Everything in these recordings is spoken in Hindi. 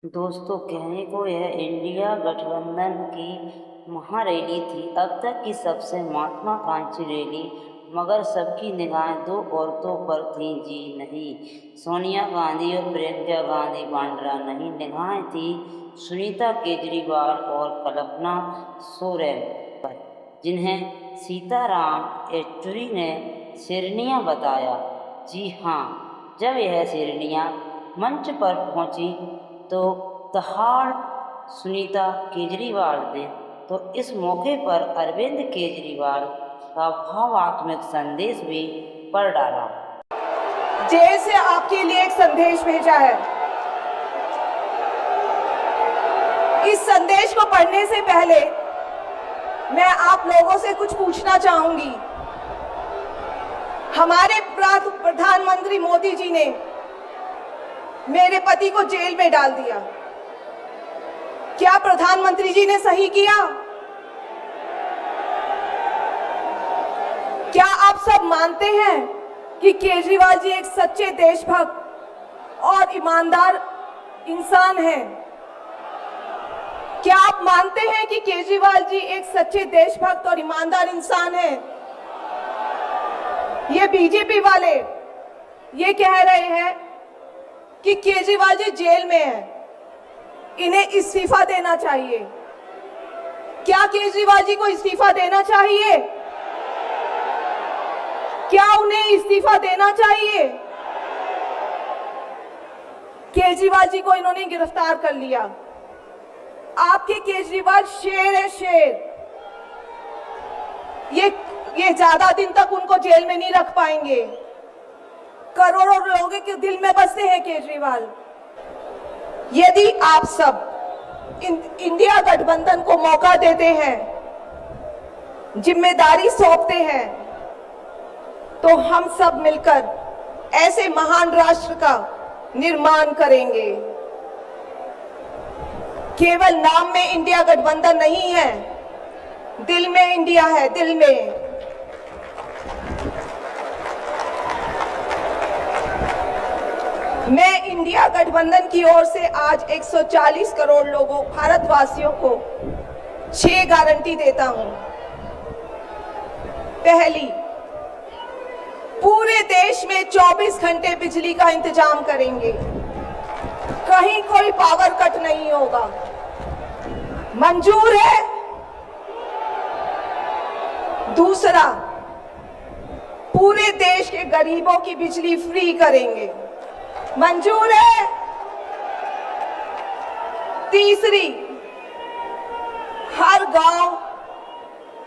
दोस्तों, कहने को यह इंडिया गठबंधन की महारैली थी, अब तक की सबसे महत्वाकांक्षी रैली, मगर सबकी निगाहें दो औरतों पर थीं। जी नहीं, सोनिया गांधी और प्रियंका गांधी वाड्रा नहीं, निगाहें थी सुनीता केजरीवाल और कल्पना सोरेन पर, जिन्हें सीताराम येचुरी ने शेरनियां बताया। जी हाँ, जब यह शेरनियां मंच पर पहुंची तो दहाड़ सुनीता केजरीवाल ने तो इस मौके पर अरविंद केजरीवाल का भावात्मक संदेश भी पढ़ डाला। जेल से आपके लिए एक संदेश भेजा है। इस संदेश को पढ़ने से पहले मैं आप लोगों से कुछ पूछना चाहूंगी। हमारे प्रधानमंत्री मोदी जी ने मेरे पति को जेल में डाल दिया। क्या प्रधानमंत्री जी ने सही किया? क्या आप सब मानते हैं कि केजरीवाल जी एक सच्चे देशभक्त और ईमानदार इंसान हैं? क्या आप मानते हैं कि केजरीवाल जी एक सच्चे देशभक्त और ईमानदार इंसान हैं? ये बीजेपी वाले ये कह रहे हैं कि केजरीवाल जी जेल में हैं, इन्हें इस्तीफा देना चाहिए। क्या केजरीवाल जी को इस्तीफा देना चाहिए? क्या उन्हें इस्तीफा देना चाहिए? केजरीवाल जी को इन्होंने गिरफ्तार कर लिया। आपके केजरीवाल शेर है, शेर। ये ज्यादा दिन तक उनको जेल में नहीं रख पाएंगे। करोड़ों लोगों के दिल में बसते हैं केजरीवाल। यदि आप सब इंडिया गठबंधन को मौका देते हैं, जिम्मेदारी सौंपते हैं, तो हम सब मिलकर ऐसे महान राष्ट्र का निर्माण करेंगे। केवल नाम में इंडिया गठबंधन नहीं है, दिल में इंडिया है, दिल में। मैं इंडिया गठबंधन की ओर से आज 140 करोड़ लोगों भारतवासियों को 6 गारंटी देता हूं। पहली, पूरे देश में 24 घंटे बिजली का इंतजाम करेंगे, कहीं कोई पावर कट नहीं होगा। मंजूर है? दूसरा, पूरे देश के गरीबों की बिजली फ्री करेंगे। मंजूर है? तीसरी, हर गांव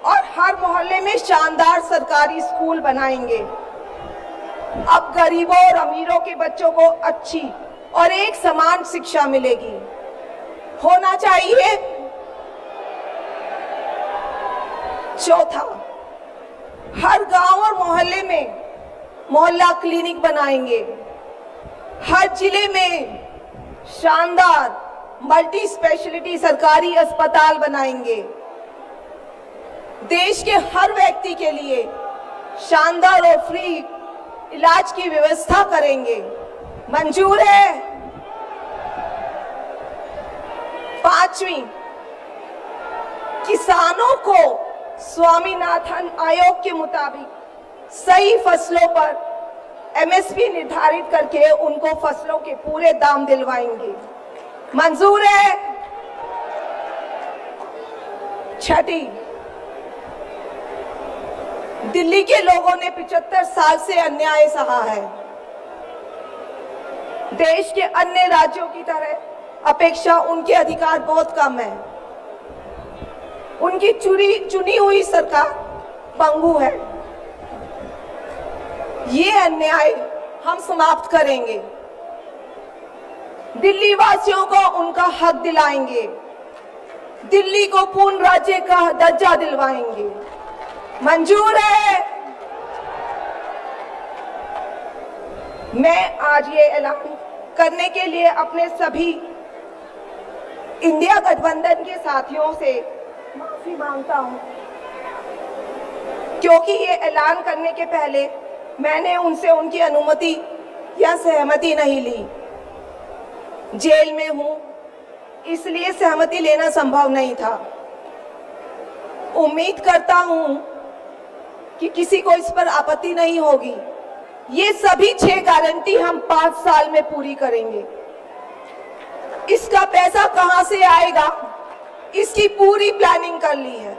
और हर मोहल्ले में शानदार सरकारी स्कूल बनाएंगे। अब गरीबों और अमीरों के बच्चों को अच्छी और एक समान शिक्षा मिलेगी। होना चाहिए। चौथा, हर गांव और मोहल्ले में मोहल्ला क्लिनिक बनाएंगे। हर जिले में शानदार मल्टी स्पेशलिटी सरकारी अस्पताल बनाएंगे। देश के हर व्यक्ति के लिए शानदार और फ्री इलाज की व्यवस्था करेंगे। मंजूर है? पांचवी, किसानों को स्वामीनाथन आयोग के मुताबिक सही फसलों पर एमएसपी निर्धारित करके उनको फसलों के पूरे दाम दिलवाएंगे। मंजूर है? छठी, दिल्ली के लोगों ने 75 साल से अन्याय सहा है। देश के अन्य राज्यों की तरह अपेक्षा उनके अधिकार बहुत कम है। उनकी चुनी हुई सरकार पंगु है। ये अन्याय हम समाप्त करेंगे। दिल्ली वासियों को उनका हक दिलाएंगे। दिल्ली को पूर्ण राज्य का दर्जा दिलवाएंगे। मंजूर है? मैं आज ये ऐलान करने के लिए अपने सभी इंडिया गठबंधन के साथियों से माफी मांगता हूं, क्योंकि ये ऐलान करने के पहले मैंने उनसे उनकी अनुमति या सहमति नहीं ली। जेल में हूं, इसलिए सहमति लेना संभव नहीं था। उम्मीद करता हूं कि किसी को इस पर आपत्ति नहीं होगी। ये सभी 6 गारंटी हम 5 साल में पूरी करेंगे। इसका पैसा कहां से आएगा, इसकी पूरी प्लानिंग कर ली है।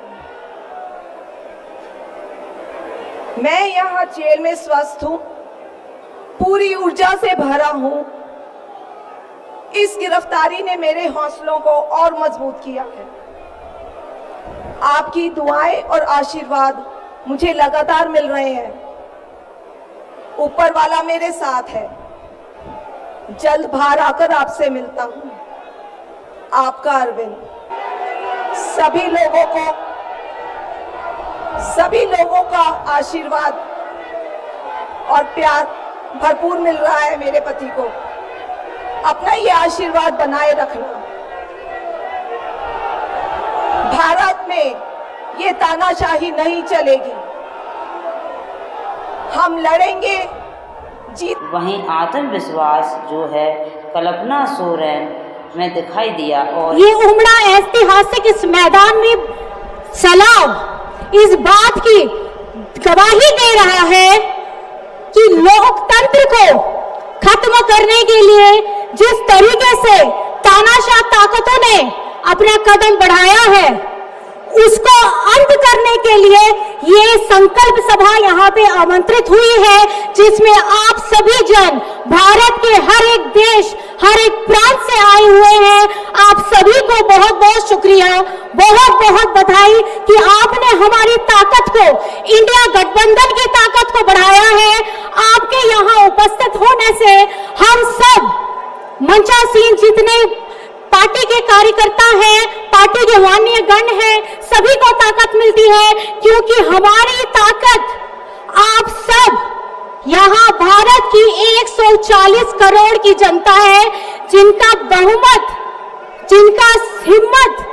मैं यहाँ जेल में स्वस्थ हूँ, पूरी ऊर्जा से भरा हूँ। इस गिरफ्तारी ने मेरे हौसलों को और मजबूत किया है। आपकी दुआएं और आशीर्वाद मुझे लगातार मिल रहे हैं। ऊपर वाला मेरे साथ है। जल्द बाहर आकर आपसे मिलता हूँ। आपका अरविंद। सभी लोगों का आशीर्वाद और प्यार भरपूर मिल रहा है मेरे पति को। अपना ये आशीर्वाद बनाए रखना। भारत में ये तानाशाही नहीं चलेगी। हम लड़ेंगे, जीत। वहीं आत्मविश्वास जो है कल्पना सोरेन में दिखाई दिया और ये उमड़ा ऐतिहासिक इस मैदान में सलाब इस बात की गवाही दे रहा है कि लोकतंत्र को खत्म करने के लिए जिस तरीके से तानाशाह ताकतों ने अपना कदम बढ़ाया है, उसको अंत करने के लिए ये संकल्प सभा यहाँ पे आमंत्रित हुई है, जिसमें आप सभी जन भारत के हर एक देश, हर एक प्रांत से आए हुए हैं। आप सभी को बहुत बहुत शुक्रिया, बहुत बहुत बधाई कि आपने हमारी ताकत को, इंडिया गठबंधन की ताकत को बढ़ाया है। आपके यहाँ उपस्थित होने से हम सब मंचासीन जितने पार्टी के कार्यकर्ता हैं, पार्टी के माननीय गण हैं, सभी को ताकत मिलती है, क्योंकि हमारी ताकत आप सब यहाँ भारत की 140 करोड़ की जनता है, जिनका बहुमत, जिनका हिम्मत,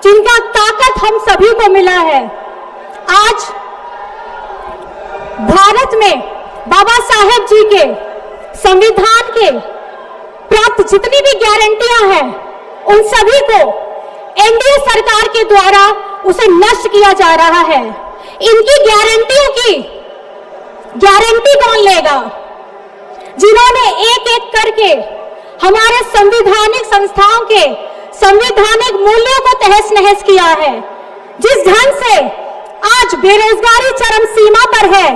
जिनका ताकत हम सभी को मिला है। आज भारत में बाबा साहेब जी के संविधान के प्राप्त जितनी भी गारंटियां हैं, उन सभी को एनडीए सरकार के द्वारा उसे नष्ट किया जा रहा है। इनकी गारंटियों की गारंटी कौन लेगा? जिन्होंने एक एक करके हमारे संवैधानिक संस्थाओं के संवैधानिक मूल्यों को तहस नहस किया है। जिस ढंग से आज बेरोजगारी चरम सीमा पर है,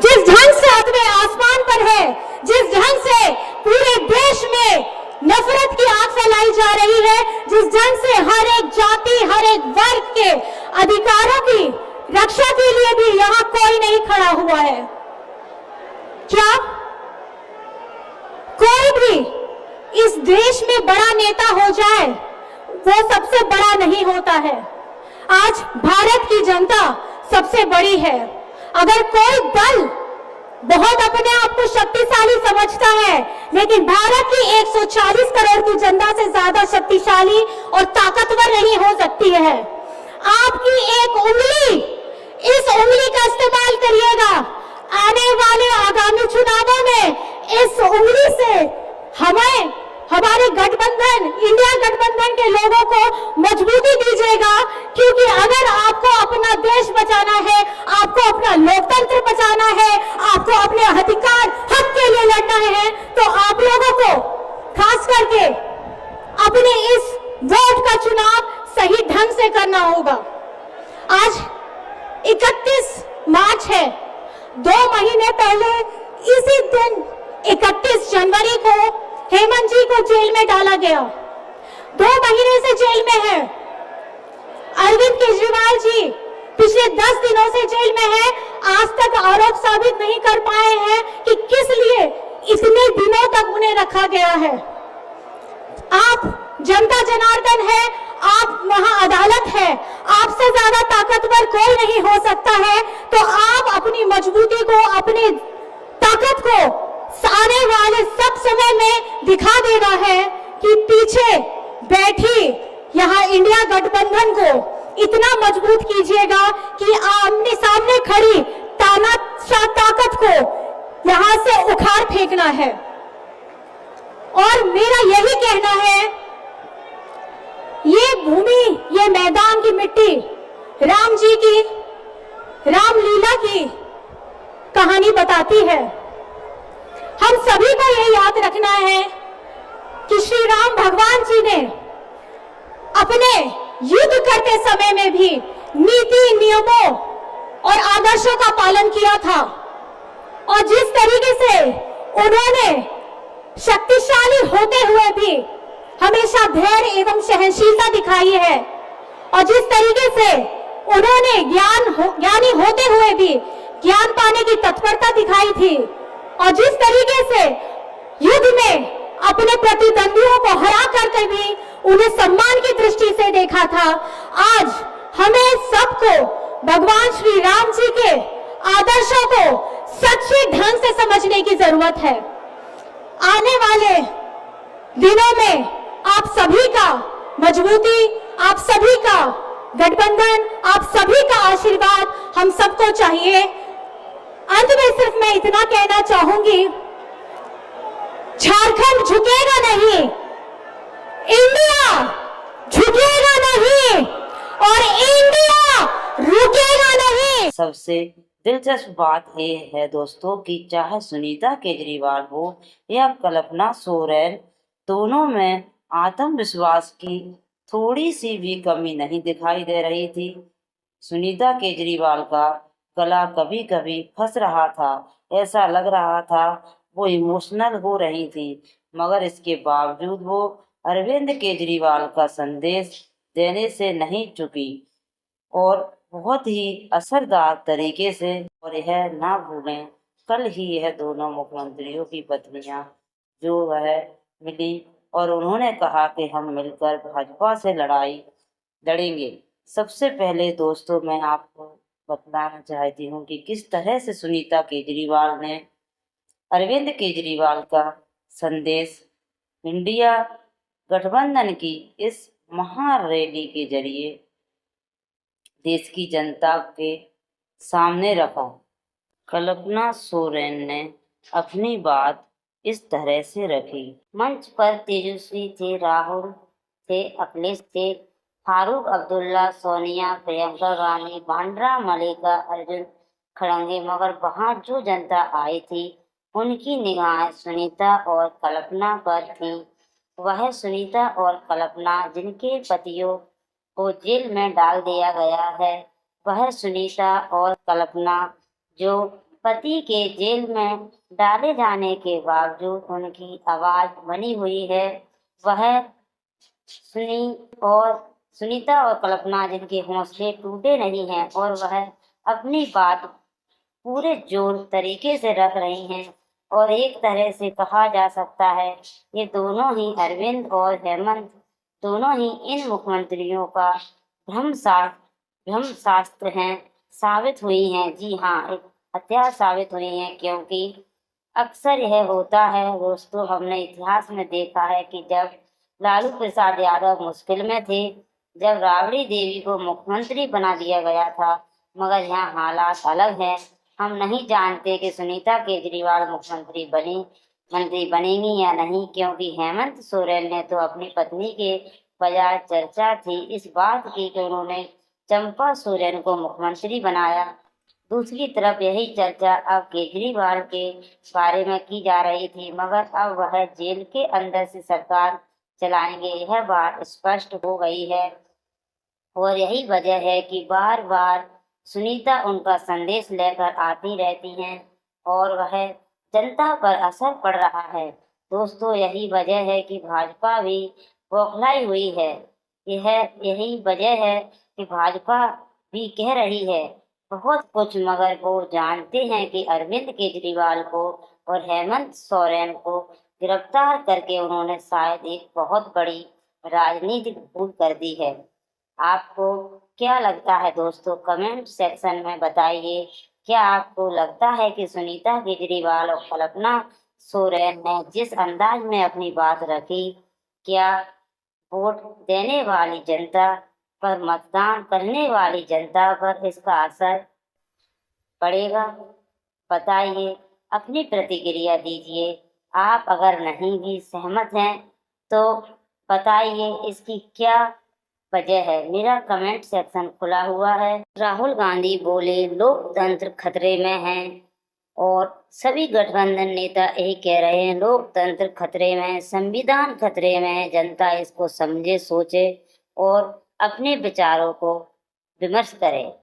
जिस ढंग से आदमी आसमान पर है, जिस ढंग से पूरे देश में नफरत की आग फैलाई जा रही है, जिस ढंग से हर एक जाति, हर एक वर्ग के अधिकारों की रक्षा के लिए भी यहाँ कोई नहीं खड़ा हुआ है। क्या कोई भी इस देश में बड़ा नेता हो जाए, वो सबसे बड़ा नहीं होता है। आज भारत की जनता सबसे बड़ी है। अगर कोई दल बहुत अपने आप को शक्तिशाली समझता है, लेकिन भारत की 140 करोड़ की जनता से ज्यादा शक्तिशाली और ताकतवर नहीं हो सकती है। आपकी एक उंगली, इस उंगली का इस्तेमाल करिएगा। आने वाले आगामी चुनावों में इस उंगली से हमें, हमारे गठबंधन, इंडिया गठबंधन के लोगों को मजबूती दीजिएगा, क्योंकि अगर आपको अपना देश बचाना है, आपको अपना लोकतंत्र बचाना है, आपको अपने अधिकार, हक के लिए लड़ना है, तो आप लोगों को खास करके अपने इस वोट का चुनाव सही ढंग से करना होगा। आज 31 मार्च है। 2 महीने पहले इसी दिन 31 जनवरी को हेमंत जी को जेल में डाला गया। 2 महीने से जेल में है। अरविंद केजरीवाल जी पिछले 10 दिनों से जेल में है। आज तक आरोप साबित नहीं कर पाए हैं कि किस लिए इतने दिनों तक उन्हें रखा गया है। आप जनता जनार्दन है, आप वहां अदालत है, आपसे ज्यादा ताकतवर कोई नहीं हो सकता है। तो आप अपनी मजबूती को, अपनी ताकत को आने वाले सब समय में दिखा देना है कि पीछे बैठी यहाँ इंडिया गठबंधन को इतना मजबूत कीजिएगा कि आमने सामने खड़ी तानाशाह ताकत को यहाँ से उखाड़ फेंकना है। और मेरा यही कहना है ये मैदान की मिट्टी राम जी की रामलीला की कहानी बताती है। हम सभी को ये याद रखना है कि श्री राम भगवान जी ने अपने युद्ध करते समय में भी नीति, नियमों और आदर्शों का पालन किया था, और जिस तरीके से उन्होंने शक्तिशाली होते हुए भी हमेशा धैर्य एवं सहनशीलता दिखाई है, और जिस तरीके से उन्होंने ज्ञानी होते हुए भी ज्ञान पाने की तत्परता दिखाई थी, और जिस तरीके से युद्ध में अपने प्रतिद्वंदियों को हरा करके भी उन्हें सम्मान की दृष्टि से देखा था, आज हमें सबको भगवान श्री राम जी के आदर्शों को सच्चे ढंग से समझने की जरूरत है। आने वाले दिनों में आप सभी का मजबूती, आप सभी का गठबंधन, आप सभी का आशीर्वाद हम सबको चाहिए। अंत में सिर्फ मैं इतना कहना चाहूंगी, झारखंड झुकेगा नहीं, इंडिया झुकेगा नहीं और इंडिया रुकेगा नहीं। सबसे दिलचस्प बात यह है दोस्तों कि चाहे सुनीता केजरीवाल हो या कल्पना सोरेन, दोनों में आत्मविश्वास की थोड़ी सी भी कमी नहीं दिखाई दे रही थी। सुनीता केजरीवाल का गला कभी कभी फंस रहा था, ऐसा लग रहा था वो इमोशनल हो रही थी, मगर इसके बावजूद वो अरविंद केजरीवाल का संदेश देने से नहीं चुकी और बहुत ही असरदार तरीके से। और यह ना भूलें, कल ही यह दोनों मुख्यमंत्रियों की पत्नियां जो वह मिली और उन्होंने कहा कि हम मिलकर भाजपा से लड़ेंगे। सबसे पहले दोस्तों मैं आपको बताना चाहती हूँ कि किस तरह से सुनीता केजरीवाल ने अरविंद केजरीवाल का संदेश इंडिया गठबंधन की इस महारैली के जरिए देश की जनता के सामने रखा। कल्पना सोरेन ने अपनी बात इस तरह से रखी। मंच पर तेजस्वी थे, राहुल थे, अखिलेश थे, फारूक अब्दुल्ला, सोनिया, प्रियंका गांधी, भांडरा, मल्लिका अर्जुन खड़गे, मगर वहां जो जनता आई थी उनकी निगाहें सुनीता और कल्पना पर थीं। वह सुनीता और कल्पना जिनके पतियों को जेल में डाल दिया गया है, वह सुनीता और कल्पना जो पति के जेल में डाले जाने के बावजूद उनकी आवाज बनी हुई है, वह सुनीता और कल्पना जिनके हौसले टूटे नहीं हैं और वह अपनी बात पूरे जोर तरीके से रख रही हैं। और एक तरह से कहा जा सकता है ये दोनों ही अरविंद और हेमंत दोनों ही इन मुख्यमंत्रियों का भ्रम शास्त्र हैं, साबित हुई हैं। जी हाँ, एक हत्या साबित हुई हैं, क्योंकि अक्सर यह होता है दोस्तों, हमने इतिहास में देखा है कि जब लालू प्रसाद यादव मुश्किल में थे, जब राबड़ी देवी को मुख्यमंत्री बना दिया गया था, मगर यहाँ हालात अलग हैं। हम नहीं जानते कि सुनीता केजरीवाल मंत्री बनेंगी या नहीं, क्योंकि हेमंत सोरेन ने तो अपनी पत्नी के बजाय चर्चा थी इस बात की कि उन्होंने चंपा सोरेन को मुख्यमंत्री बनाया। दूसरी तरफ यही चर्चा अब केजरीवाल के बारे में की जा रही थी, मगर अब वह जेल के अंदर से सरकार चलाएंगे, यह बात स्पष्ट हो गई है। और यही वजह है कि बार बार सुनीता उनका संदेश लेकर आती रहती हैं और वह जनता पर असर पड़ रहा है। दोस्तों, यही वजह है कि भाजपा भी बौखलाई हुई है। यही वजह है कि भाजपा भी कह रही है बहुत कुछ, मगर वो जानते हैं कि अरविंद केजरीवाल को और हेमंत सोरेन को गिरफ्तार करके उन्होंने शायद एक बहुत बड़ी राजनीतिक भूल कर दी है। आपको क्या लगता है दोस्तों, कमेंट सेक्शन में बताइए। क्या आपको लगता है कि सुनीता केजरीवाल और कल्पना सोरेन ने जिस अंदाज में अपनी बात रखी, क्या वोट देने वाली जनता पर, मतदान करने वाली जनता पर इसका असर पड़ेगा? बताइए, अपनी प्रतिक्रिया दीजिए। आप अगर नहीं भी सहमत हैं तो बताइए इसकी क्या वजह है। मेरा कमेंट सेक्शन खुला हुआ है। राहुल गांधी बोले लोकतंत्र खतरे में है और सभी गठबंधन नेता यही कह रहे हैं लोकतंत्र खतरे में है, संविधान खतरे में है। जनता इसको समझे, सोचे और अपने विचारों को विमर्श करे।